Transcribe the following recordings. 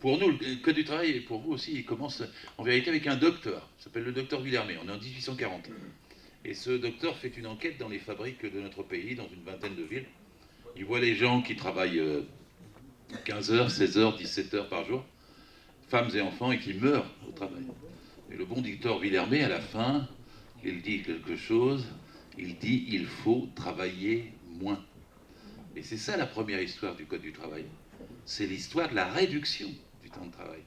Pour nous, le Code du travail, et pour vous aussi, il commence en vérité avec un docteur, il s'appelle le docteur Villermé, on est en 1840. Et ce docteur fait une enquête dans les fabriques de notre pays, dans une vingtaine de villes. Il voit les gens qui travaillent 15 heures, 16 heures, 17 heures par jour, femmes et enfants, et qui meurent au travail. Et le bon docteur Villermé, à la fin, il dit quelque chose, il dit il faut travailler moins. Et c'est ça la première histoire du Code du travail. C'est l'histoire de la réduction du temps de travail.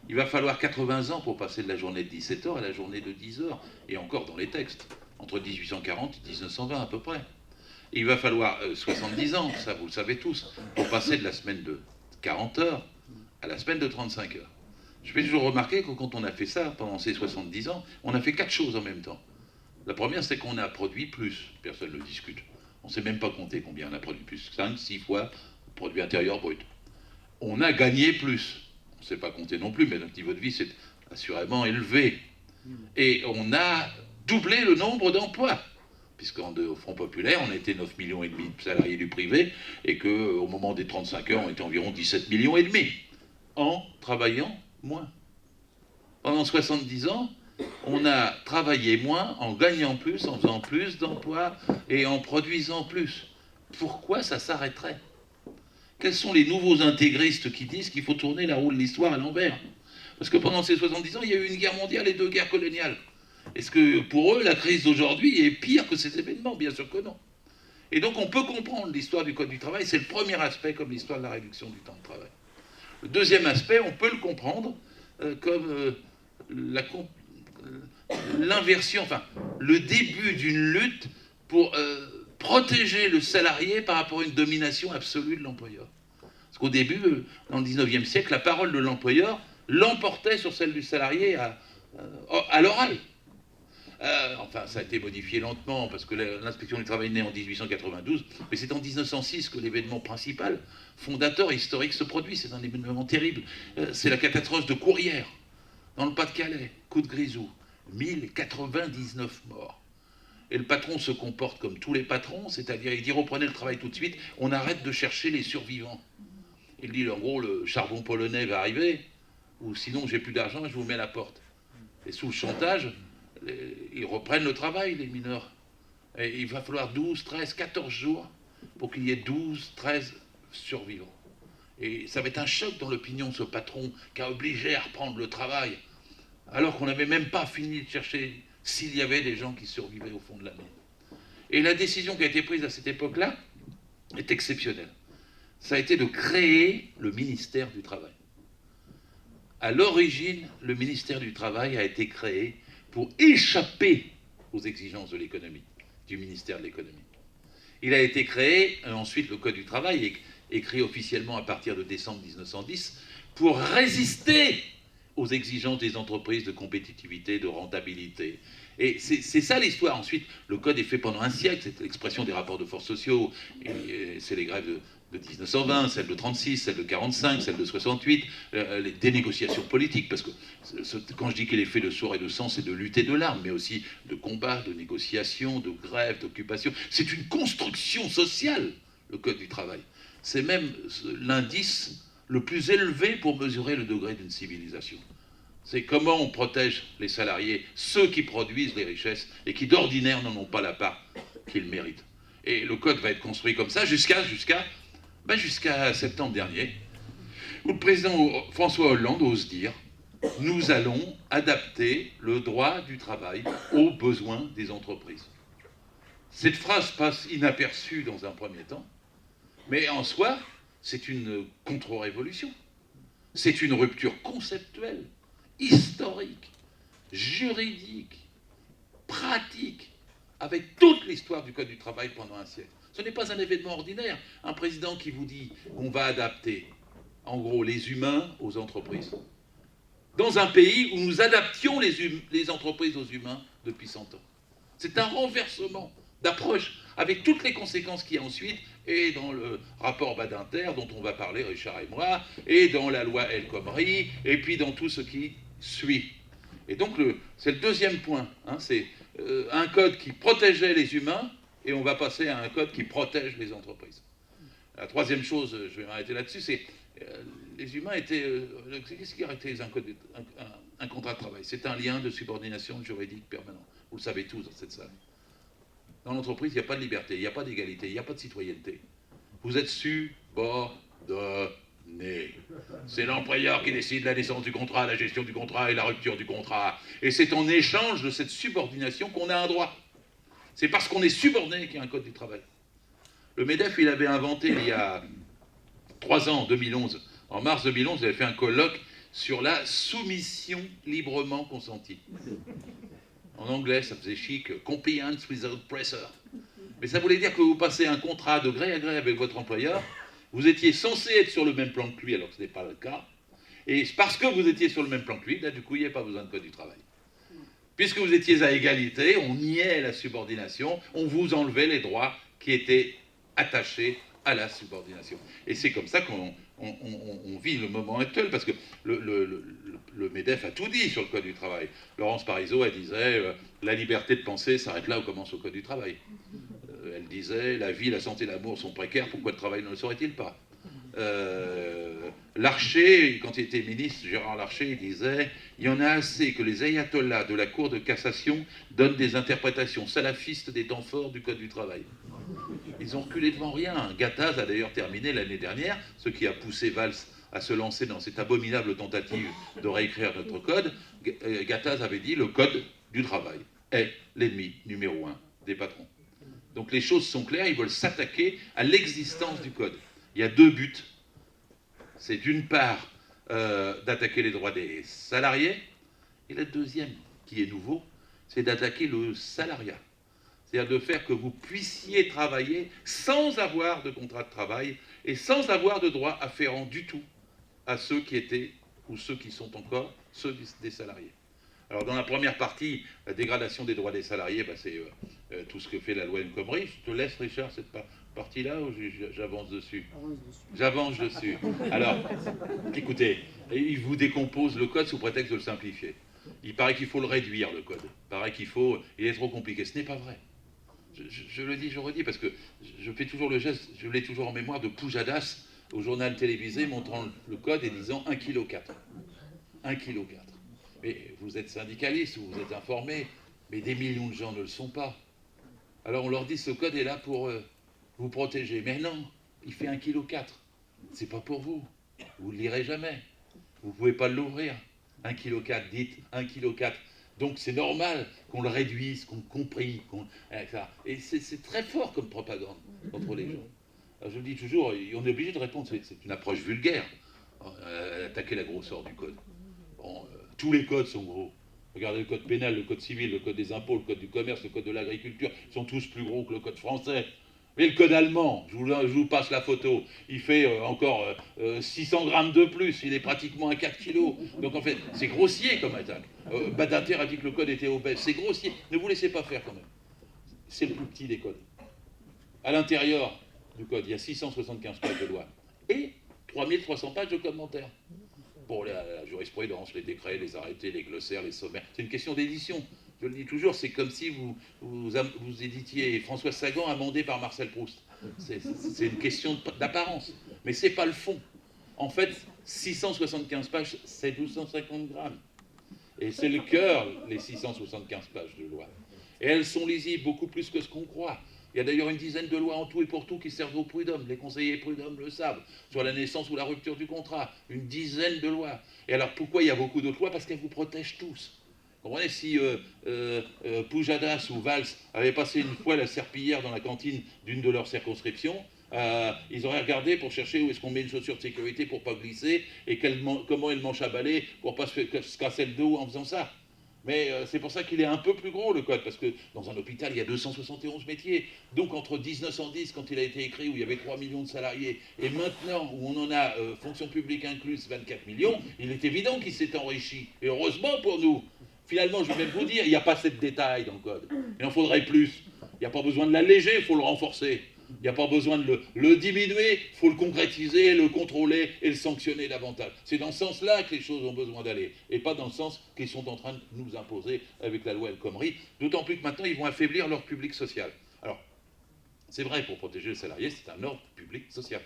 Il va falloir 80 ans pour passer de la journée de 17 heures à la journée de 10 heures, et encore dans les textes, entre 1840 et 1920 à peu près. Et il va falloir 70 ans, ça vous le savez tous, pour passer de la semaine de 40 heures à la semaine de 35 heures. Je fais toujours remarquer que quand on a fait ça pendant ces 70 ans, on a fait 4 choses en même temps. La première, c'est qu'on a produit plus, personne ne le discute. On ne sait même pas compter combien on a produit plus, 5, 6 fois le produit intérieur brut. On a gagné plus. On ne sait pas compter non plus, mais notre niveau de vie s'est assurément élevé. Et on a doublé le nombre d'emplois, puisqu'au Front Populaire, on était 9,5 millions de salariés du privé, et qu'au moment des 35 heures, on était environ 17,5 millions, en travaillant moins. Pendant 70 ans, on a travaillé moins, en gagnant plus, en faisant plus d'emplois, et en produisant plus. Pourquoi ça s'arrêterait ? Quels sont les nouveaux intégristes qui disent qu'il faut tourner la roue de l'histoire à l'envers? Parce que pendant ces 70 ans, il y a eu une guerre mondiale et 2 guerres coloniales. Est-ce que pour eux, la crise d'aujourd'hui est pire que ces événements? Bien sûr que non. Et donc on peut comprendre l'histoire du Code du travail, c'est le premier aspect comme l'histoire de la réduction du temps de travail. Le deuxième aspect, on peut le comprendre comme l'inversion, enfin le début d'une lutte pour protéger le salarié par rapport à une domination absolue de l'employeur. Parce qu'au début, dans le 19e siècle, la parole de l'employeur l'emportait sur celle du salarié à l'oral. Enfin, ça a été modifié lentement, parce que l'inspection du travail naît en 1892, mais c'est en 1906 que l'événement principal, fondateur historique, se produit. C'est un événement terrible. C'est la catastrophe de Courrières, dans le Pas-de-Calais, coup de grisou, 1099 morts. Et le patron se comporte comme tous les patrons, c'est-à-dire il dit reprenez le travail tout de suite, on arrête de chercher les survivants. Il dit en gros le charbon polonais va arriver, ou sinon j'ai plus d'argent, je vous mets à la porte. Et sous le chantage, ils reprennent le travail, les mineurs. Et il va falloir 12, 13, 14 jours pour qu'il y ait 12, 13 survivants. Et ça va être un choc dans l'opinion de ce patron qui a obligé à reprendre le travail, alors qu'on n'avait même pas fini de chercher s'il y avait des gens qui survivaient au fond de la mer. Et la décision qui a été prise à cette époque-là est exceptionnelle. Ça a été de créer le ministère du Travail. À l'origine, le ministère du Travail a été créé pour échapper aux exigences de l'économie, du ministère de l'économie. Il a été créé, ensuite le Code du travail est écrit officiellement à partir de décembre 1910, pour résister aux exigences des entreprises de compétitivité, de rentabilité. Et c'est ça l'histoire. Ensuite, le Code est fait pendant un siècle, c'est l'expression des rapports de forces sociaux, et c'est les grèves de 1920, celle de 36, celle de 45, celle de 68, des négociations politiques, parce que quand je dis qu'il est fait de sourd et de sang, c'est de lutte et de larmes, mais aussi de combat, de négociation, de grève, d'occupation. C'est une construction sociale, le Code du travail. C'est même l'indice le plus élevé pour mesurer le degré d'une civilisation. C'est comment on protège les salariés, ceux qui produisent les richesses et qui d'ordinaire n'en ont pas la part qu'ils méritent. Et le Code va être construit comme ça jusqu'à septembre dernier, où le président François Hollande ose dire « Nous allons adapter le droit du travail aux besoins des entreprises ». Cette phrase passe inaperçue dans un premier temps, mais en soi, c'est une contre-révolution. C'est une rupture conceptuelle, historique, juridique, pratique, avec toute l'histoire du Code du travail pendant un siècle. Ce n'est pas un événement ordinaire. Un président qui vous dit qu'on va adapter, en gros, les humains aux entreprises. Dans un pays où nous adaptions les entreprises aux humains depuis 100 ans. C'est un renversement d'approche, avec toutes les conséquences qu'il y a ensuite, et dans le rapport Badinter, dont on va parler, Richard et moi, et dans la loi El Khomri, et puis dans tout ce qui suit. Et donc, c'est le deuxième point. Hein, c'est un code qui protégeait les humains, et on va passer à un code qui protège les entreprises. La troisième chose, je vais m'arrêter là-dessus, c'est les humains étaient... qu'est-ce qui caractérise un contrat de travail? C'est un lien de subordination juridique permanent. Vous le savez tous dans cette salle. Dans l'entreprise, il n'y a pas de liberté, il n'y a pas d'égalité, il n'y a pas de citoyenneté. Vous êtes subordonné. C'est l'employeur qui décide la naissance du contrat, la gestion du contrat et la rupture du contrat. Et c'est en échange de cette subordination qu'on a un droit. C'est parce qu'on est subordonné qu'il y a un code du travail. Le MEDEF, il avait inventé il y a 3 ans, en 2011, en mars 2011, il avait fait un colloque sur la soumission librement consentie. En anglais, ça faisait chic, compliance without pressure. Mais ça voulait dire que vous passez un contrat de gré à gré avec votre employeur, vous étiez censé être sur le même plan que lui, alors que ce n'est pas le cas, et parce que vous étiez sur le même plan que lui, là, du coup, il n'y avait pas besoin de code du travail. Puisque vous étiez à égalité, on niait la subordination, on vous enlevait les droits qui étaient attachés à la subordination. Et c'est comme ça qu'on vit le moment actuel, parce que le MEDEF a tout dit sur le Code du travail. Laurence Parisot, elle disait la liberté de penser s'arrête là où commence le Code du travail. Elle disait la vie, la santé, l'amour sont précaires, pourquoi le travail ne le serait-il pas? Larcher, quand il était ministre, Gérard Larcher, il disait il y en a assez que les ayatollahs de la Cour de cassation donnent des interprétations salafistes des temps forts du Code du travail. Ils ont reculé devant rien. Gattaz a d'ailleurs terminé l'année dernière, ce qui a poussé Valls à se lancer dans cette abominable tentative de réécrire notre code. Gattaz avait dit le Code du travail est l'ennemi numéro 1 des patrons. Donc les choses sont claires, ils veulent s'attaquer à l'existence du code. Il y a 2 buts. C'est d'une part d'attaquer les droits des salariés, et le deuxième, qui est nouveau, c'est d'attaquer le salariat. C'est-à-dire de faire que vous puissiez travailler sans avoir de contrat de travail et sans avoir de droits afférents du tout à ceux qui étaient ou ceux qui sont encore ceux des salariés. Alors dans la première partie, la dégradation des droits des salariés, c'est tout ce que fait la loi El Khomri. Je te laisse, Richard, cette partie-là, ou j'avance dessus? J'avance dessus. Alors, écoutez, il vous décompose le code sous prétexte de le simplifier. Il paraît qu'il faut le réduire, le code. Il paraît il est trop compliqué. Ce n'est pas vrai. Je le dis, je redis, parce que je fais toujours le geste, je l'ai toujours en mémoire, de Pujadas au journal télévisé montrant le code et disant 1,4 kg. 1,4 kg. Mais vous êtes syndicaliste, vous êtes informé, mais des millions de gens ne le sont pas. Alors on leur dit ce code est là pour vous protéger. Mais non, il fait 1,4 kg. C'est pas pour vous. Vous ne le lirez jamais. Vous ne pouvez pas l'ouvrir. 1,4 kg, dites 1,4 kg. Donc c'est normal qu'on le réduise, qu'on comprenne. Et c'est très fort comme propagande contre les gens. Alors je le dis toujours, on est obligé de répondre, c'est une approche vulgaire, attaquer la grosseur du code. Bon, tous les codes sont gros. Regardez le code pénal, le code civil, le code des impôts, le code du commerce, le code de l'agriculture, ils sont tous plus gros que le code français. Mais le code allemand, je vous passe la photo, il fait encore 600 grammes de plus, il est pratiquement à 4 kilos. Donc en fait, c'est grossier comme attaque. Badinter a dit que le code était obèse, c'est grossier. Ne vous laissez pas faire quand même. C'est le plus petit des codes. À l'intérieur du code, il y a 675 pages de loi et 3300 pages de commentaires. Pour la jurisprudence, les décrets, les arrêtés, les glossaires, les sommaires. C'est une question d'édition. Je le dis toujours, c'est comme si vous éditiez François Sagan amendé par Marcel Proust. C'est une question d'apparence, mais ce n'est pas le fond. En fait, 675 pages, c'est 1250 grammes. Et c'est le cœur, les 675 pages de loi. Et elles sont lisibles beaucoup plus que ce qu'on croit. Il y a d'ailleurs une dizaine de lois en tout et pour tout qui servent aux prud'hommes. Les conseillers prud'hommes le savent. Sur la naissance ou la rupture du contrat. Une dizaine de lois. Et alors pourquoi il y a beaucoup d'autres lois? Parce qu'elles vous protègent tous. Vous comprenez, si Pujadas ou Valls avaient passé une fois la serpillière dans la cantine d'une de leurs circonscriptions, ils auraient regardé pour chercher où est-ce qu'on met une chaussure de sécurité pour ne pas glisser et comment est le manche à balai pour ne pas se casser le dos en faisant ça. Mais c'est pour ça qu'il est un peu plus gros, le code, parce que dans un hôpital, il y a 271 métiers. Donc entre 1910, quand il a été écrit, où il y avait 3 millions de salariés, et maintenant, où on en a, fonction publique incluse, 24 millions, il est évident qu'il s'est enrichi. Et heureusement pour nous. Finalement, je vais même vous dire, il n'y a pas assez de détails dans le code. Il en faudrait plus. Il n'y a pas besoin de l'alléger, il faut le renforcer. Il n'y a pas besoin de le diminuer, il faut le concrétiser, le contrôler et le sanctionner davantage. C'est dans ce sens-là que les choses ont besoin d'aller, et pas dans le sens qu'ils sont en train de nous imposer avec la loi El Khomri, d'autant plus que maintenant ils vont affaiblir leur public social. Alors, c'est vrai, pour protéger le salarié, c'est un ordre public social.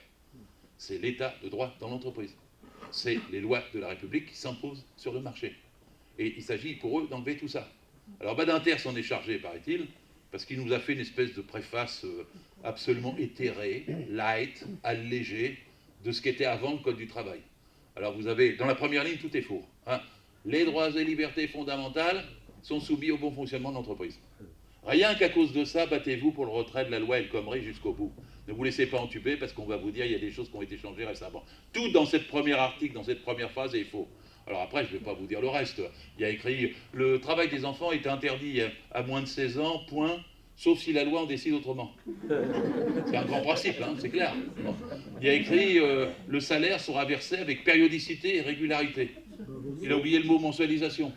C'est l'état de droit dans l'entreprise. C'est les lois de la République qui s'imposent sur le marché. Et il s'agit pour eux d'enlever tout ça. Alors Badinter s'en est chargé, paraît-il, parce qu'il nous a fait une espèce de préface absolument éthérée, light, allégée, de ce qu'était avant le Code du travail. Alors vous avez, dans la première ligne, tout est faux. Hein. Les droits et libertés fondamentales sont soumis au bon fonctionnement de l'entreprise. Rien qu'à cause de ça, battez-vous pour le retrait de la loi El Khomri jusqu'au bout. Ne vous laissez pas entuber parce qu'on va vous dire qu'il y a des choses qui ont été changées récemment. Tout dans cette première article, dans cette première phrase est faux. Alors après, je ne vais pas vous dire le reste. Il y a écrit « Le travail des enfants est interdit à moins de 16 ans, point, sauf si la loi en décide autrement. » C'est un grand principe, hein, c'est clair. Bon. Il y a écrit « Le salaire sera versé avec périodicité et régularité. » Il a oublié le mot mensualisation.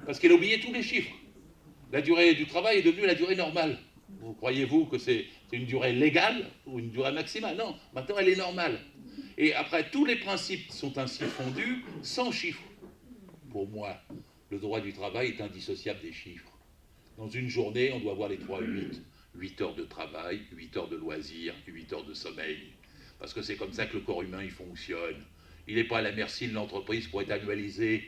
Parce qu'il a oublié tous les chiffres. La durée du travail est devenue la durée normale. Vous croyez-vous que c'est une durée légale ou une durée maximale? Non, maintenant elle est normale. Et après, tous les principes sont ainsi fondus sans chiffres. Pour moi, le droit du travail est indissociable des chiffres. Dans une journée, on doit avoir les 3-8. 8 heures de travail, 8 heures de loisirs, 8 heures de sommeil. Parce que c'est comme ça que le corps humain il fonctionne. Il n'est pas à la merci de l'entreprise pour être annualisé.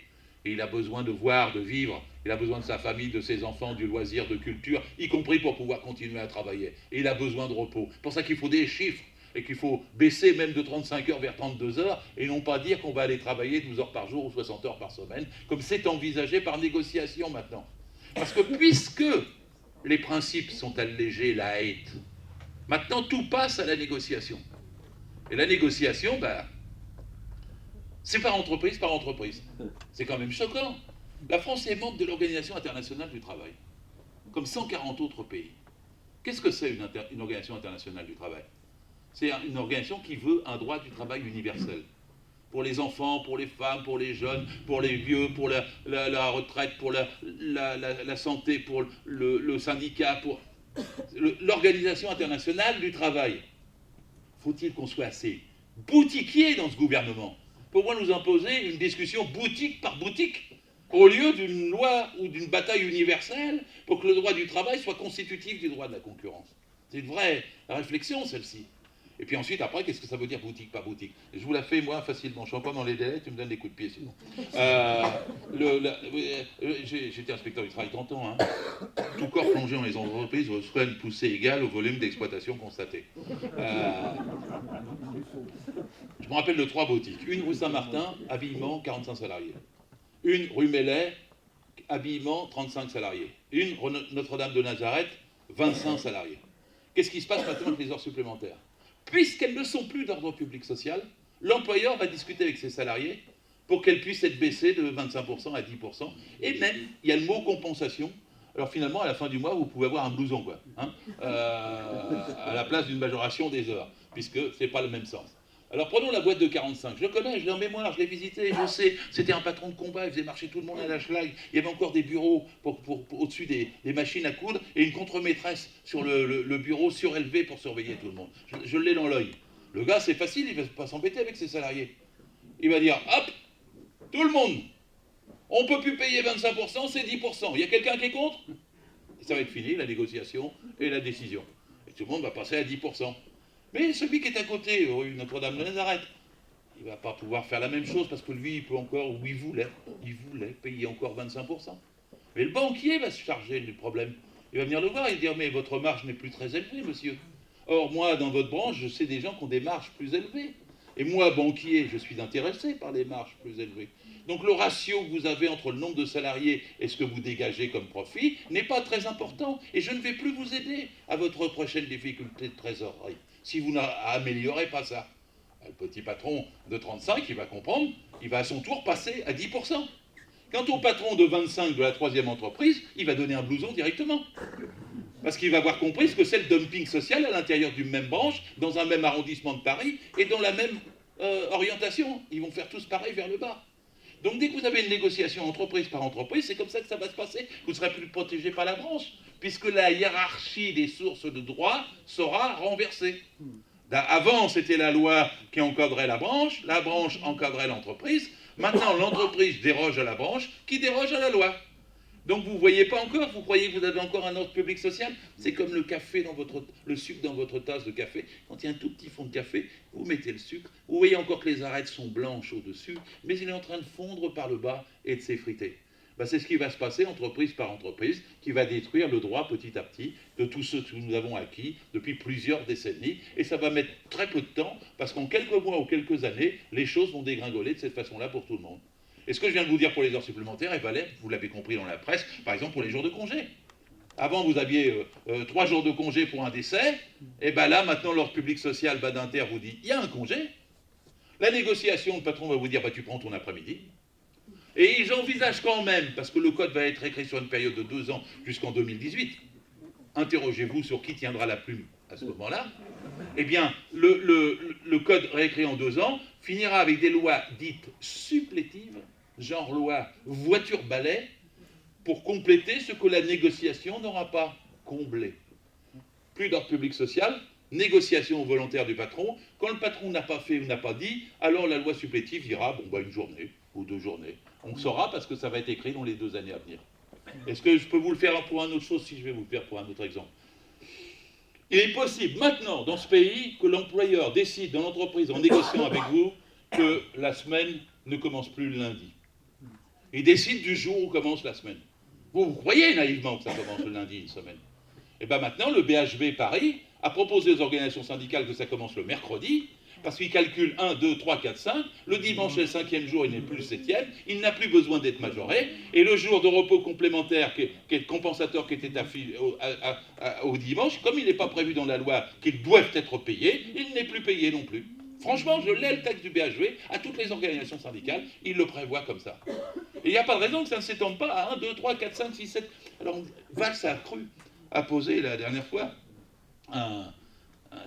Et il a besoin de voir, de vivre. Il a besoin de sa famille, de ses enfants, du loisir, de culture, y compris pour pouvoir continuer à travailler. Et il a besoin de repos. C'est pour ça qu'il faut des chiffres. Et qu'il faut baisser même de 35 heures vers 32 heures, et non pas dire qu'on va aller travailler 12 heures par jour ou 60 heures par semaine, comme c'est envisagé par négociation maintenant. Parce que puisque les principes sont allégés, light, maintenant tout passe à la négociation. Et la négociation, c'est par entreprise. C'est quand même choquant. La France est membre de l'Organisation internationale du travail, comme 140 autres pays. Qu'est-ce que c'est une organisation internationale du travail? C'est une organisation qui veut un droit du travail universel. Pour les enfants, pour les femmes, pour les jeunes, pour les vieux, pour la retraite, pour la santé, pour le syndicat, pour l'Organisation internationale du travail. Faut-il qu'on soit assez boutiquier dans ce gouvernement pour nous imposer une discussion boutique par boutique au lieu d'une loi ou d'une bataille universelle pour que le droit du travail soit constitutif du droit de la concurrence? C'est une vraie réflexion, celle-ci. Et puis ensuite, après, qu'est-ce que ça veut dire boutique par boutique? Je vous la fais, moi, facilement. Je ne suis pas dans les délais, tu me donnes des coups de pied, sinon. J'étais inspecteur du travail 30 ans. Hein. Tout corps plongé dans les entreprises reçoit une poussée égale au volume d'exploitation constaté. Je me rappelle de 3 boutiques. Une rue Saint-Martin, habillement, 45 salariés. Une rue Mellet, habillement, 35 salariés. Une Notre-Dame de Nazareth, 25 salariés. Qu'est-ce qui se passe maintenant avec les heures supplémentaires? Puisqu'elles ne sont plus d'ordre public social, l'employeur va discuter avec ses salariés pour qu'elles puissent être baissées de 25% à 10%. Et même, il y a le mot compensation. Alors finalement, à la fin du mois, vous pouvez avoir un blouson, quoi, hein, à la place d'une majoration des heures, puisque ce n'est pas le même sens. Alors prenons la boîte de 45. Je le connais, je l'ai en mémoire, je l'ai visité, je sais. C'était un patron de combat, il faisait marcher tout le monde à la schlag. Il y avait encore des bureaux au-dessus des machines à coudre et une contre-maîtresse sur le bureau surélevé pour surveiller tout le monde. Je l'ai dans l'œil. Le gars, c'est facile, il ne va pas s'embêter avec ses salariés. Il va dire, hop, tout le monde, on ne peut plus payer 25%, c'est 10%. Il y a quelqu'un qui est contre? Et ça va être fini, la négociation et la décision. Et tout le monde va passer à 10%. Mais celui qui est à côté, rue Notre-Dame de Nazareth, il ne va pas pouvoir faire la même chose parce que lui, il peut encore, ou il voulait payer encore 25%. Mais le banquier va se charger du problème. Il va venir le voir et dire, mais votre marge n'est plus très élevée, monsieur. Or, moi, dans votre branche, je sais des gens qui ont des marges plus élevées. Et moi, banquier, je suis intéressé par les marges plus élevées. Donc le ratio que vous avez entre le nombre de salariés et ce que vous dégagez comme profit n'est pas très important. Et je ne vais plus vous aider à votre prochaine difficulté de trésorerie si vous n'améliorez pas ça. Le petit patron de 35, il va comprendre, il va à son tour passer à 10%. Quant au patron de 25 de la 3e entreprise, il va donner un blouson directement. Parce qu'il va avoir compris ce que c'est le dumping social à l'intérieur d'une même branche, dans un même arrondissement de Paris, et dans la même orientation. Ils vont faire tous pareil vers le bas. Donc dès que vous avez une négociation entreprise par entreprise, c'est comme ça que ça va se passer. Vous ne serez plus protégé par la branche, puisque la hiérarchie des sources de droit sera renversée. Avant, c'était la loi qui encadrait la branche encadrait l'entreprise. Maintenant, l'entreprise déroge à la branche, qui déroge à la loi. Donc vous ne voyez pas encore, vous croyez que vous avez encore un ordre public social? C'est comme le café le sucre dans votre tasse de café. Quand il y a un tout petit fond de café, vous mettez le sucre. Vous voyez encore que les arêtes sont blanches au-dessus, mais il est en train de fondre par le bas et de s'effriter. Ben, c'est ce qui va se passer entreprise par entreprise, qui va détruire le droit petit à petit de tous ceux que nous avons acquis depuis plusieurs décennies. Et ça va mettre très peu de temps, parce qu'en quelques mois ou quelques années, les choses vont dégringoler de cette façon-là pour tout le monde. Et ce que je viens de vous dire pour les heures supplémentaires, vous l'avez compris dans la presse, par exemple pour les jours de congé. Avant, vous aviez 3 jours de congé pour un décès, et bien là, maintenant, l'ordre public social Badinter vous dit, il y a un congé. La négociation, le patron va vous dire, bah, tu prends ton après-midi. Et ils envisagent quand même, parce que le code va être écrit sur une période de 2 ans jusqu'en 2018, interrogez-vous sur qui tiendra la plume à ce moment-là, eh bien, le code réécrit en 2 ans finira avec des lois dites supplétives, genre loi voiture-balai, pour compléter ce que la négociation n'aura pas comblé. Plus d'ordre public social, négociation volontaire du patron. Quand le patron n'a pas fait ou n'a pas dit, alors la loi supplétive dira, bon, bah, 1 journée ou 2 journées. On saura parce que ça va être écrit dans les 2 années à venir. Est-ce que je peux vous le faire pour une autre chose, si je vais vous le faire pour un autre exemple? Il est possible maintenant, dans ce pays, que l'employeur décide dans l'entreprise, en négociant avec vous, que la semaine ne commence plus le lundi. Il décide du jour où commence la semaine. Vous croyez naïvement que ça commence le lundi, une semaine. Et bien maintenant, le BHV Paris a proposé aux organisations syndicales que ça commence le mercredi, parce qu'il calcule 1, 2, 3, 4, 5, le dimanche est le 5e jour, il n'est plus le 7e, il n'a plus besoin d'être majoré, et le jour de repos complémentaire, qui est le compensateur qui était affilié au dimanche, comme il n'est pas prévu dans la loi qu'ils doivent être payés, il n'est plus payé non plus. Franchement, je l'ai le texte du BHV, à toutes les organisations syndicales, il le prévoit comme ça. Et il n'y a pas de raison que ça ne s'étende pas à 1, 2, 3, 4, 5, 6, 7. Alors, Valls a cru, a posé la dernière fois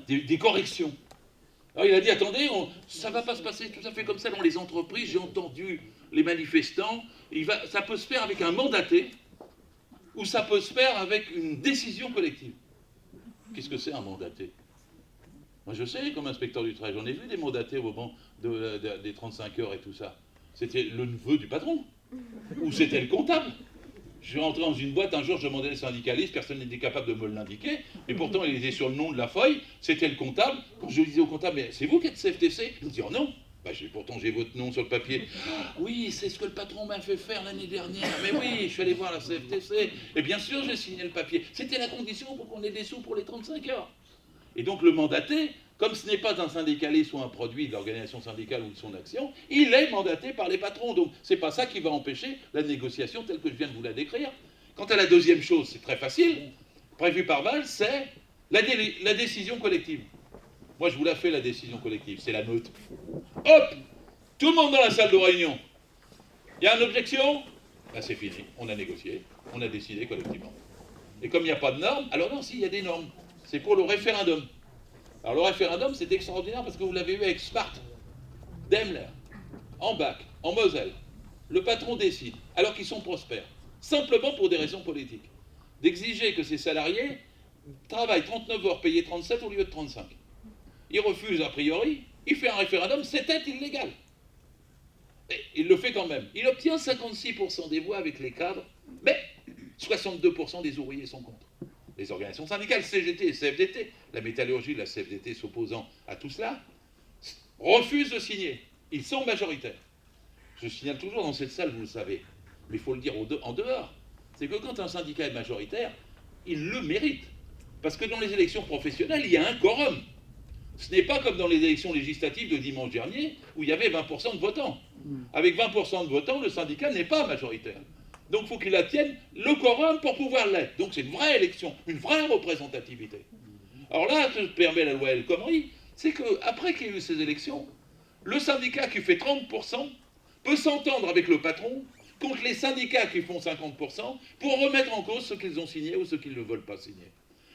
des corrections. Alors il a dit, attendez, ça ne va pas se passer tout à fait comme ça dans les entreprises, j'ai entendu les manifestants, ça peut se faire avec un mandaté, ou ça peut se faire avec une décision collective. Qu'est-ce que c'est un mandaté? Moi je sais, comme inspecteur du travail, j'en ai vu des mandatés au moment des 35 heures et tout ça. C'était le neveu du patron, ou c'était le comptable. Je suis rentré dans une boîte, un jour je demandais les syndicalistes, personne n'était capable de me l'indiquer, mais pourtant il était sur le nom de la feuille, c'était le comptable. Quand je disais au comptable, mais c'est vous qui êtes CFTC? Il me dit, oh non, bah, pourtant j'ai votre nom sur le papier. Oui, c'est ce que le patron m'a fait faire l'année dernière, mais oui, je suis allé voir la CFTC, et bien sûr j'ai signé le papier. C'était la condition pour qu'on ait des sous pour les 35 heures. Et donc le mandaté, comme ce n'est pas un syndicaliste ou un produit de l'organisation syndicale ou de son action, il est mandaté par les patrons. Donc c'est pas ça qui va empêcher la négociation telle que je viens de vous la décrire. Quant à la deuxième chose, c'est très facile, prévu par Valls, c'est la décision collective. Moi je vous la fais, la décision collective, c'est la meute. Hop, tout le monde dans la salle de réunion. Il y a une objection? Ben, c'est fini, on a négocié, on a décidé collectivement. Et comme il n'y a pas de normes, alors non, si, il y a des normes. C'est pour le référendum. Alors le référendum, c'est extraordinaire parce que vous l'avez eu avec Sparte, Daimler, en Bach, en Moselle. Le patron décide, alors qu'ils sont prospères, simplement pour des raisons politiques, d'exiger que ses salariés travaillent 39 heures payés 37 au lieu de 35. Il refuse a priori, il fait un référendum, c'était illégal. Et il le fait quand même. Il obtient 56% des voix avec les cadres, mais 62% des ouvriers sont contre. Les organisations syndicales, CGT et CFDT, la métallurgie de la CFDT s'opposant à tout cela, refusent de signer. Ils sont majoritaires. Je signale toujours dans cette salle, vous le savez, mais il faut le dire en dehors, c'est que quand un syndicat est majoritaire, il le mérite. Parce que dans les élections professionnelles, il y a un quorum. Ce n'est pas comme dans les élections législatives de dimanche dernier, où il y avait 20% de votants. Avec 20% de votants, le syndicat n'est pas majoritaire. Donc il faut qu'il atteigne le quorum pour pouvoir l'être. Donc c'est une vraie élection, une vraie représentativité. Alors là, ce que permet la loi El Khomri, c'est qu'après qu'il y ait eu ces élections, le syndicat qui fait 30% peut s'entendre avec le patron contre les syndicats qui font 50% pour remettre en cause ce qu'ils ont signé ou ce qu'ils ne veulent pas signer.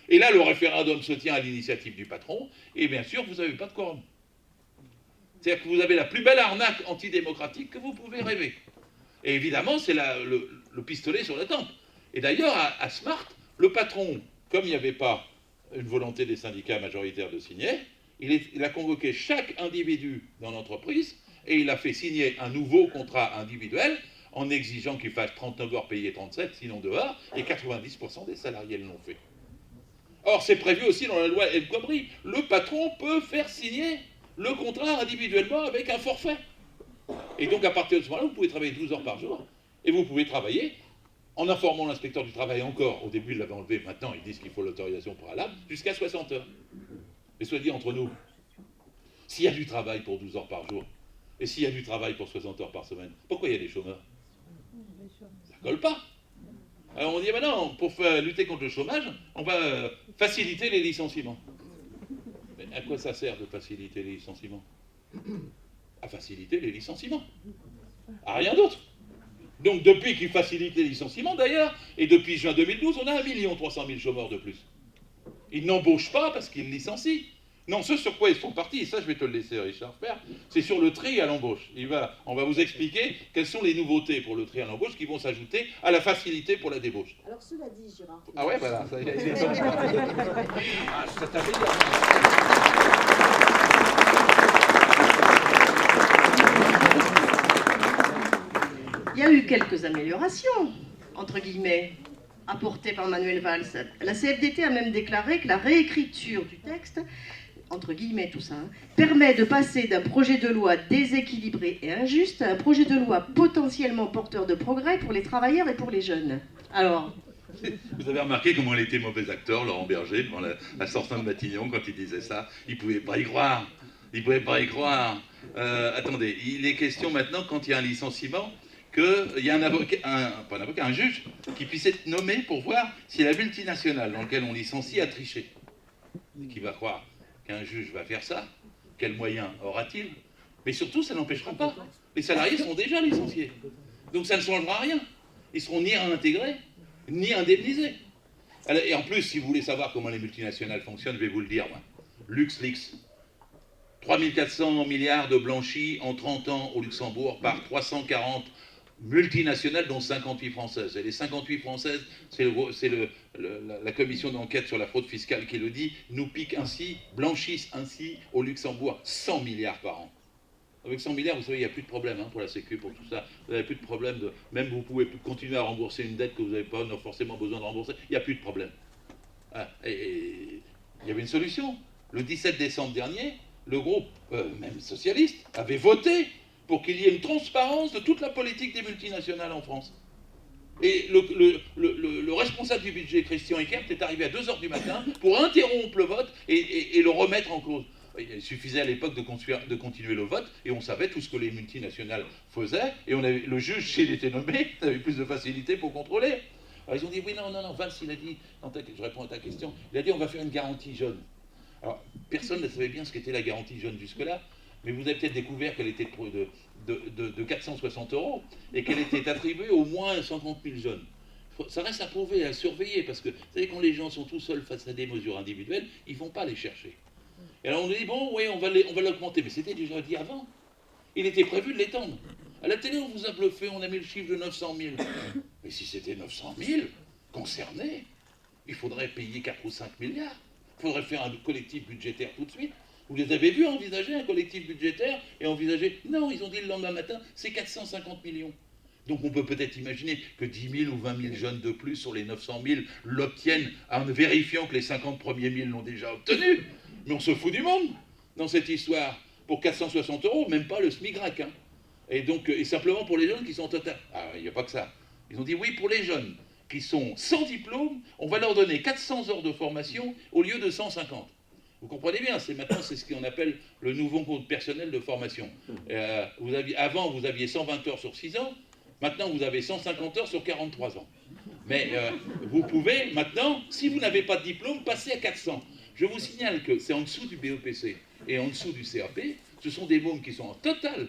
Et là, le référendum se tient à l'initiative du patron, et bien sûr, vous n'avez pas de quorum. C'est-à-dire que vous avez la plus belle arnaque antidémocratique que vous pouvez rêver. Et évidemment, c'est le pistolet sur la tempe. Et d'ailleurs, à Smart, le patron, comme il n'y avait pas une volonté des syndicats majoritaires de signer, il a convoqué chaque individu dans l'entreprise et il a fait signer un nouveau contrat individuel en exigeant qu'il fasse 39 heures payées 37, sinon dehors, et 90% des salariés l'ont fait. Or, c'est prévu aussi dans la loi El Khomri. Le patron peut faire signer le contrat individuellement avec un forfait. Et donc, à partir de ce moment-là, vous pouvez travailler 12 heures par jour, et vous pouvez travailler en informant l'inspecteur du travail encore. Au début, il l'avait enlevé, maintenant, ils disent qu'il faut l'autorisation préalable, jusqu'à 60 heures. Mais soit dit entre nous, s'il y a du travail pour 12 heures par jour, et s'il y a du travail pour 60 heures par semaine, pourquoi il y a des chômeurs? Ça colle pas. Alors on dit, ben non, pour lutter contre le chômage, on va faciliter les licenciements. Mais à quoi ça sert de faciliter les licenciements? À faciliter les licenciements. À rien d'autre. Donc depuis qu'il facilite les licenciements d'ailleurs, et depuis juin 2012, on a 1 300 000 chômeurs de plus. Ils n'embauchent pas parce qu'ils licencient. Non, ce sur quoi ils sont partis, et ça je vais te le laisser Richard faire, c'est sur le tri à l'embauche. On va vous expliquer quelles sont les nouveautés pour le tri à l'embauche qui vont s'ajouter à la facilité pour la débauche. Alors cela dit, Gérard... Ah ouais, voilà, ça, il est bon. Ah, ça t'avait dit. Il y a eu quelques améliorations, entre guillemets, apportées par Manuel Valls. La CFDT a même déclaré que la réécriture du texte, entre guillemets tout ça, permet de passer d'un projet de loi déséquilibré et injuste à un projet de loi potentiellement porteur de progrès pour les travailleurs et pour les jeunes. Alors... Vous avez remarqué comment il était mauvais acteur, Laurent Berger, devant la sortie de Matignon, quand il disait ça. Il ne pouvait pas y croire. Il ne pouvait pas y croire. Attendez, il est question maintenant, quand il y a un licenciement, qu'il y a un juge qui puisse être nommé pour voir si la multinationale dans laquelle on licencie a triché. Qui va croire qu'un juge va faire ça? Quels moyens aura-t-il? Mais surtout, ça n'empêchera pas. Les salariés sont déjà licenciés. Donc ça ne changera rien. Ils seront ni réintégrés, ni indemnisés. Et en plus, si vous voulez savoir comment les multinationales fonctionnent, je vais vous le dire, moi. LuxLeaks. 3400 milliards de blanchis en 30 ans au Luxembourg par 340 multinationales, dont 58 françaises. Et les 58 françaises, c'est la commission d'enquête sur la fraude fiscale qui le dit, nous piquent ainsi, blanchissent ainsi au Luxembourg 100 milliards par an. Avec 100 milliards, vous savez, il n'y a plus de problème pour la Sécu, pour tout ça. Vous n'avez plus de problème. Même vous pouvez continuer à rembourser une dette que vous n'avez pas forcément besoin de rembourser. Il n'y a plus de problème. Et il y avait une solution. Le 17 décembre dernier, le groupe, même socialiste, avait voté pour qu'il y ait une transparence de toute la politique des multinationales en France. Et le responsable du budget, Christian Eckert, est arrivé à 2h du matin pour interrompre le vote et le remettre en cause. Il suffisait à l'époque de continuer le vote et on savait tout ce que les multinationales faisaient et le juge, s'il était nommé, avait plus de facilité pour contrôler. Alors ils ont dit oui, non, Valls, il a dit, je réponds à ta question, il a dit on va faire une garantie jeune. Alors personne ne savait bien ce qu'était la garantie jeune jusque-là, mais vous avez peut-être découvert qu'elle était de 460 € et qu'elle était attribuée au moins 50 000 jeunes. Ça reste à prouver, à surveiller, parce que vous savez, quand les gens sont tout seuls face à des mesures individuelles, ils ne vont pas les chercher. Et alors on dit, bon, oui, on va l'augmenter, mais c'était déjà dit avant. Il était prévu de l'étendre. À la télé, on vous a bluffé, on a mis le chiffre de 900 000. Mais si c'était 900 000 concernés, il faudrait payer 4 ou 5 milliards. Il faudrait faire un collectif budgétaire tout de suite. Vous les avez vus envisager un collectif budgétaire et envisager... Non, ils ont dit le lendemain matin, c'est 450 millions. Donc on peut peut-être imaginer que 10 000 ou 20 000 jeunes de plus sur les 900 000 l'obtiennent en vérifiant que les 50 premiers 1000 l'ont déjà obtenu. Mais on se fout du monde dans cette histoire. Pour 460 €, même pas le SMIC-RAC. Hein. Et simplement pour les jeunes qui sont total. Ah, il n'y a pas que ça. Ils ont dit oui, pour les jeunes qui sont sans diplôme, on va leur donner 400 heures de formation au lieu de 150. Vous comprenez bien, maintenant c'est ce qu'on appelle le nouveau compte personnel de formation. Avant, vous aviez 120 heures sur 6 ans, maintenant vous avez 150 heures sur 43 ans. Mais vous pouvez maintenant, si vous n'avez pas de diplôme, passer à 400. Je vous signale que c'est en dessous du BEPC et en dessous du CAP, ce sont des mômes qui sont en totale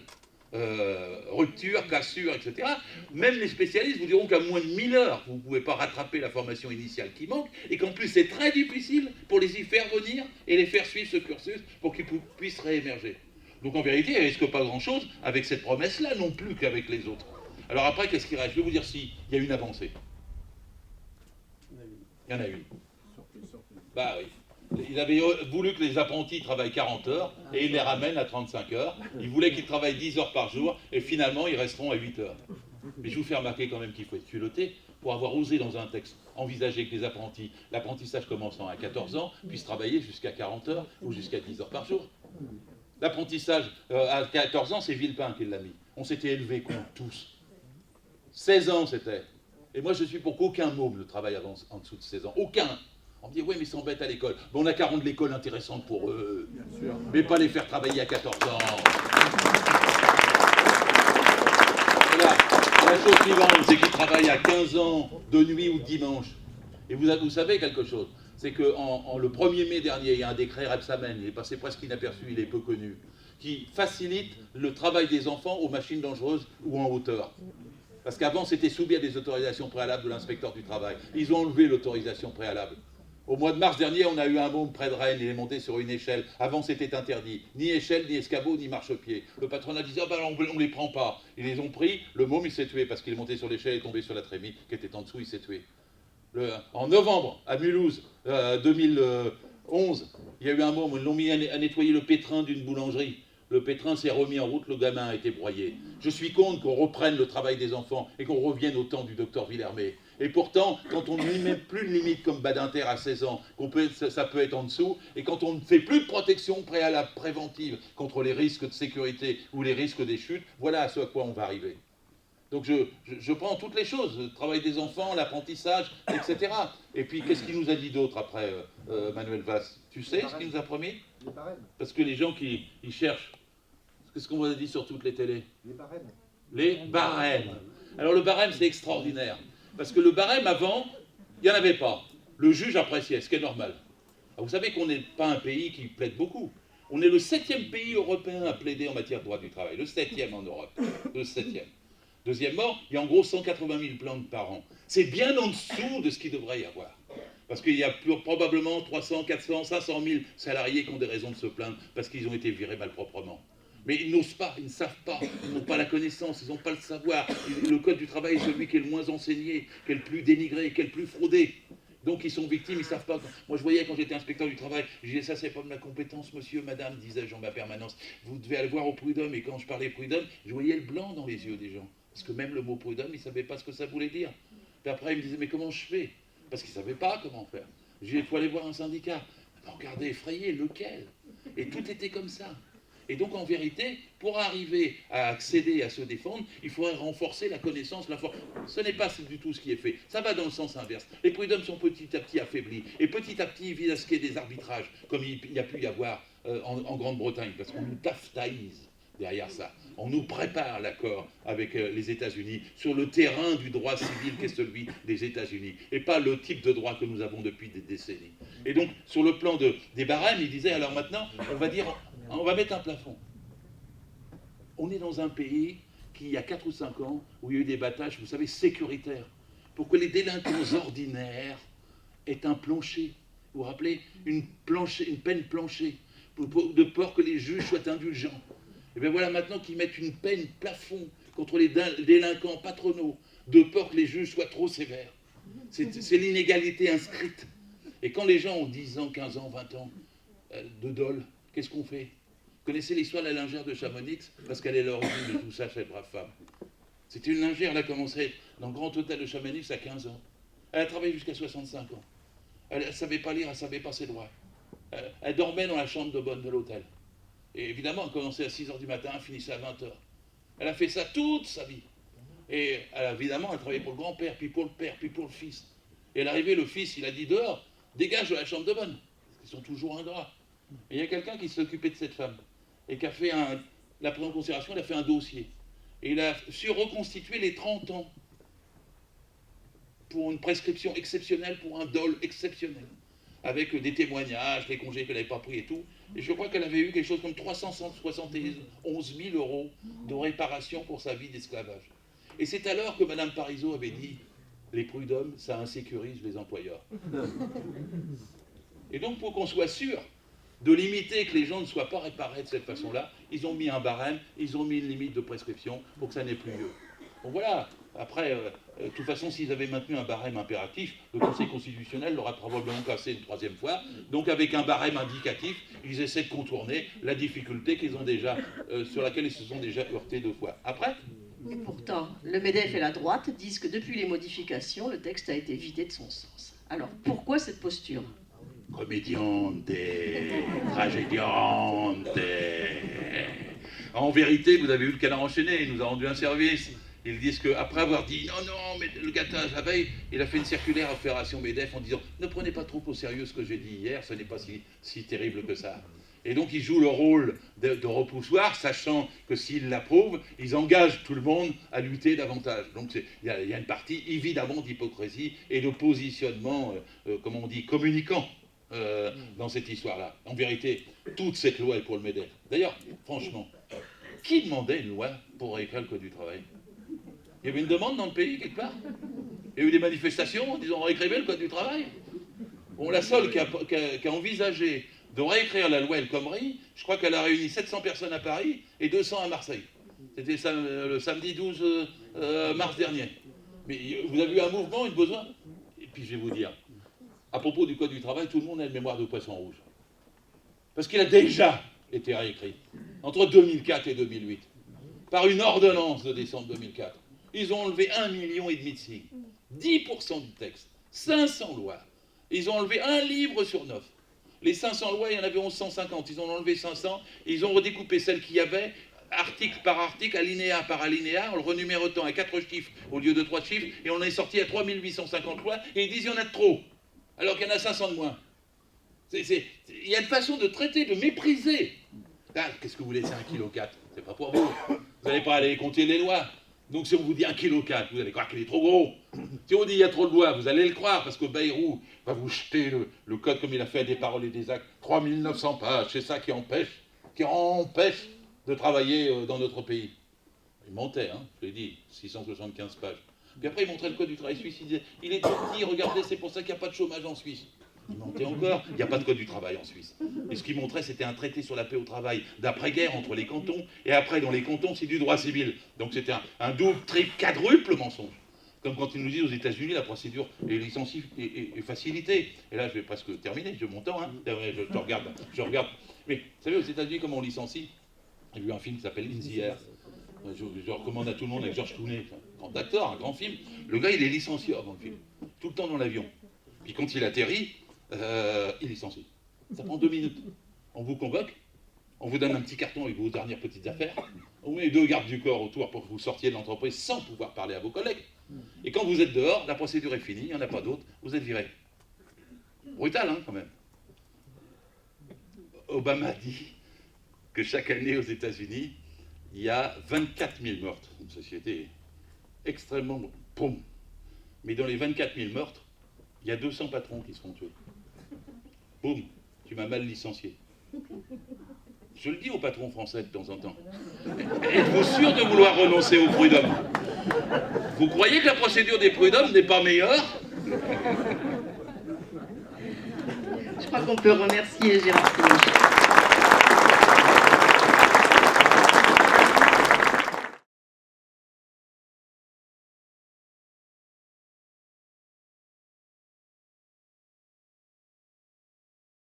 rupture, cassure, etc. Même les spécialistes vous diront qu'à moins de 1000 heures, vous ne pouvez pas rattraper la formation initiale qui manque, et qu'en plus c'est très difficile pour les y faire venir et les faire suivre ce cursus pour qu'ils puissent réémerger. Donc en vérité, il ne risque pas grand-chose avec cette promesse-là non plus qu'avec les autres. Alors après, qu'est-ce qui reste? Je vais vous dire s'il y a une avancée. Il y en a une. Bah oui. Il avait voulu que les apprentis travaillent 40 heures et il les ramène à 35 heures. Il voulait qu'ils travaillent 10 heures par jour et finalement ils resteront à 8 heures. Mais je vous fais remarquer quand même qu'il faut être culotté pour avoir osé dans un texte envisager que les apprentis, l'apprentissage commençant à 14 ans, puissent travailler jusqu'à 40 heures ou jusqu'à 10 heures par jour. L'apprentissage à 14 ans, c'est Villepin qui l'a mis. On s'était élevé contre tous. 16 ans c'était. Et moi je suis pour qu'aucun môme ne travaille en dessous de 16 ans. Aucun. On me dit, oui, mais ils s'embêtent à l'école. Bon, on a qu'à rendre l'école intéressante pour eux. Bien sûr. Mais pas les faire travailler à 14 ans. Voilà. La chose suivante, c'est qu'ils travaillent à 15 ans, de nuit ou de dimanche. Et vous savez quelque chose, c'est que le 1er mai dernier, il y a un décret Rebsamen, il est passé presque inaperçu, il est peu connu, qui facilite le travail des enfants aux machines dangereuses ou en hauteur. Parce qu'avant, c'était soumis à des autorisations préalables de l'inspecteur du travail. Ils ont enlevé l'autorisation préalable. Au mois de mars dernier, on a eu un môme près de Rennes, il est monté sur une échelle. Avant, c'était interdit. Ni échelle, ni escabeau, ni marchepied. Le patronat disait, oh ben, on ne les prend pas. Ils les ont pris, le môme, il s'est tué parce qu'il est monté sur l'échelle et est tombé sur la trémie qui était en dessous, il s'est tué. En novembre, à Mulhouse, 2011, il y a eu un môme, ils l'ont mis à nettoyer le pétrin d'une boulangerie. Le pétrin s'est remis en route, le gamin a été broyé. Je suis contre qu'on reprenne le travail des enfants et qu'on revienne au temps du docteur Villermé. Et pourtant, quand on ne met plus de limite comme Badinter à 16 ans, ça peut être en dessous, et quand on ne fait plus de protection préalable préventive contre les risques de sécurité ou les risques des chutes, voilà à ce à quoi on va arriver. Donc je prends toutes les choses, le travail des enfants, l'apprentissage, etc. Et puis qu'est-ce qu'il nous a dit d'autre après, Manuel Valls? Tu sais ce qu'il nous a promis? Les barèmes. Parce que les gens qui cherchent, qu'est-ce qu'on vous a dit sur toutes les télés? Les barèmes. Les barèmes. Alors le barème, c'est extraordinaire. Parce que le barème, avant, il n'y en avait pas. Le juge appréciait, ce qui est normal. Alors, vous savez qu'on n'est pas un pays qui plaide beaucoup. On est le 7e pays européen à plaider en matière de droit du travail. Le 7e en Europe. Le 7e. Deuxièmement, il y a en gros 180 000 plaintes par an. C'est bien en dessous de ce qu'il devrait y avoir. Parce qu'il y a probablement 300, 400, 500 000 salariés qui ont des raisons de se plaindre parce qu'ils ont été virés malproprement. Mais ils n'osent pas, ils ne savent pas, ils n'ont pas la connaissance, ils n'ont pas le savoir. Le code du travail est celui qui est le moins enseigné, qui est le plus dénigré, qui est le plus fraudé. Donc ils sont victimes, ils ne savent pas. Moi je voyais quand j'étais inspecteur du travail, je disais ça c'est pas de ma compétence monsieur, madame, disais-je en ma permanence. Vous devez aller voir au prud'homme. Et quand je parlais prud'homme, je voyais le blanc dans les yeux des gens. Parce que même le mot prud'homme, ils ne savaient pas ce que ça voulait dire. Puis après ils me disaient mais comment je fais? Parce qu'ils ne savaient pas comment faire. Je disais il faut aller voir un syndicat. Regardez, effrayé, lequel? Et tout était comme ça. Et donc, en vérité, pour arriver à accéder à se défendre, il faudrait renforcer la connaissance, la force. Ce n'est pas du tout ce qui est fait. Ça va dans le sens inverse. Les prud'hommes sont petit à petit affaiblis. Et petit à petit, ils visent à ce qu'il y ait des arbitrages, comme il y a pu y avoir en Grande-Bretagne, parce qu'on nous taftaïse derrière ça. On nous prépare l'accord avec les États-Unis sur le terrain du droit civil qui est celui des États-Unis, et pas le type de droit que nous avons depuis des décennies. Et donc, sur le plan des barèmes, il disait, alors maintenant, on va mettre un plafond. On est dans un pays qui, il y a 4 ou 5 ans, où il y a eu des battages, vous savez, sécuritaires, pour que les délinquants ordinaires aient un plancher. Vous vous rappelez, une peine plancher, de peur que les juges soient indulgents. Et bien voilà maintenant qu'ils mettent une peine plafond contre les délinquants patronaux, de peur que les juges soient trop sévères. C'est l'inégalité inscrite. Et quand les gens ont 10 ans, 15 ans, 20 ans de dol, qu'est-ce qu'on fait? Vous connaissez l'histoire de la lingère de Chamonix? Parce qu'elle est l'origine de tout ça, cette brave femme. C'était une lingère, elle a commencé dans le grand hôtel de Chamonix à 15 ans. Elle a travaillé jusqu'à 65 ans. Elle ne savait pas lire, elle ne savait pas ses droits. Elle dormait dans la chambre de bonne de l'hôtel. Et évidemment, elle commençait à 6h du matin, elle finissait à 20h. Elle a fait ça toute sa vie. Et évidemment, elle travaillait pour le grand-père, puis pour le père, puis pour le fils. Et elle arrivait, le fils, il a dit dehors, dégage de la chambre de bonne. Ils sont toujours ingrats. Et il y a quelqu'un qui s'est occupé de cette femme. Et qui a fait la prise en considération, il a fait un dossier. Et il a su reconstituer les 30 ans pour une prescription exceptionnelle, pour un dol exceptionnel. Avec des témoignages, les congés qu'elle n'avait pas pris et tout. Et je crois qu'elle avait eu quelque chose comme 371 000 euros de réparation pour sa vie d'esclavage. Et c'est alors que Mme Parisot avait dit « Les prud'hommes, ça insécurise les employeurs. » Et donc, pour qu'on soit sûr de limiter que les gens ne soient pas réparés de cette façon-là, ils ont mis un barème, ils ont mis une limite de prescription pour que ça n'ait plus lieu. Bon voilà, après, de toute façon, s'ils avaient maintenu un barème impératif, le Conseil constitutionnel l'aurait probablement cassé une troisième fois. Donc avec un barème indicatif, ils essaient de contourner la difficulté qu'ils ont déjà, sur laquelle ils se sont déjà heurtés 2 fois. Après, et pourtant, le MEDEF et la droite disent que depuis les modifications, le texte a été vidé de son sens. Alors, pourquoi cette posture? comédiante, tragédiante. En vérité, vous avez vu le Canard enchaîné, il nous a rendu un service. Ils disent qu'après avoir dit non, non, mais le gâtage la veille, il a fait une circulaire à Fédération MEDEF en disant ne prenez pas trop au sérieux ce que j'ai dit hier, ce n'est pas si terrible que ça. Et donc ils jouent le rôle de repoussoir, sachant que s'ils l'approuvent, ils engagent tout le monde à lutter davantage. Donc il y a une partie évidemment d'hypocrisie et de positionnement, comment on dit, communicant dans cette histoire-là. En vérité, toute cette loi est pour le MEDEF. D'ailleurs, franchement, qui demandait une loi pour réécrire le Code du travail? Il y avait une demande dans le pays, quelque part? Il y a eu des manifestations en disant réécrivez le Code du travail? Bon, la seule qui a envisagé de réécrire la loi El Khomri, je crois qu'elle a réuni 700 personnes à Paris et 200 à Marseille. C'était le samedi 12 mars dernier. Mais vous avez eu un mouvement, un besoin? Et puis je vais vous dire, à propos du Code du travail, tout le monde a une mémoire de poisson rouge. Parce qu'il a déjà été réécrit, entre 2004 et 2008, par une ordonnance de décembre 2004. Ils ont enlevé 1,5 million de signes, 10% du texte, 500 lois. Ils ont enlevé un livre sur 9. Les 500 lois, il y en avait 1150. Ils ont enlevé 500, et ils ont redécoupé celles qu'il y avait, article par article, alinéa par alinéa, en le renumérotant à 4 chiffres au lieu de 3 chiffres, et on est sorti à 3850 lois, et ils disent qu'il y en a de trop, alors qu'il y en a 500 de moins. Il y a une façon de traiter, de mépriser. Ah, qu'est-ce que vous voulez, c'est 1,4 kg? C'est pas pour vous. Vous n'allez pas aller compter les lois. Donc si on vous dit 1,4 kg, vous allez croire qu'il est trop gros. Si on vous dit il y a trop de lois, vous allez le croire, parce que Bayrou va vous jeter le code comme il a fait à des paroles et des actes. 3900 pages, c'est ça qui empêche de travailler dans notre pays. Il mentait, hein, je l'ai dit, 675 pages. Puis après il montrait le code du travail suisse, il disait, il est tout petit, regardez, c'est pour ça qu'il n'y a pas de chômage en Suisse. Il mentait encore, il n'y a pas de code du travail en Suisse. Et ce qu'il montrait, c'était un traité sur la paix au travail d'après-guerre entre les cantons, et après, dans les cantons, c'est du droit civil. Donc c'était un double, triple, quadruple mensonge. Comme quand ils nous disent aux États-Unis, la procédure est facilitée. Et là, je vais presque terminer, j'ai mon temps, hein. Je regarde. Mais vous savez, aux États-Unis, comment on licencie? J'ai vu un film qui s'appelle In the Air. Je recommande à tout le monde avec George Clooney, un grand acteur, un grand film. Le gars, il est licencieur dans le film, tout le temps dans l'avion. Puis quand il atterrit, il est licencié. Ça prend 2 minutes. On vous convoque, on vous donne un petit carton avec vos dernières petites affaires, on met 2 gardes du corps autour pour que vous sortiez de l'entreprise sans pouvoir parler à vos collègues. Et quand vous êtes dehors, la procédure est finie, il n'y en a pas d'autre, vous êtes viré. Brutal, hein, quand même. Obama dit que chaque année aux États-Unis, il y a 24 000 meurtres. Une société extrêmement pauvre. Mais dans les 24 000 meurtres, il y a 200 patrons qui se font tuer. Boum, tu m'as mal licencié. Je le dis aux patrons français de temps en temps. Êtes-vous sûr de vouloir renoncer au prud'homme? Vous croyez que la procédure des prud'hommes n'est pas meilleure? Je crois qu'on peut remercier Gérard Philippe.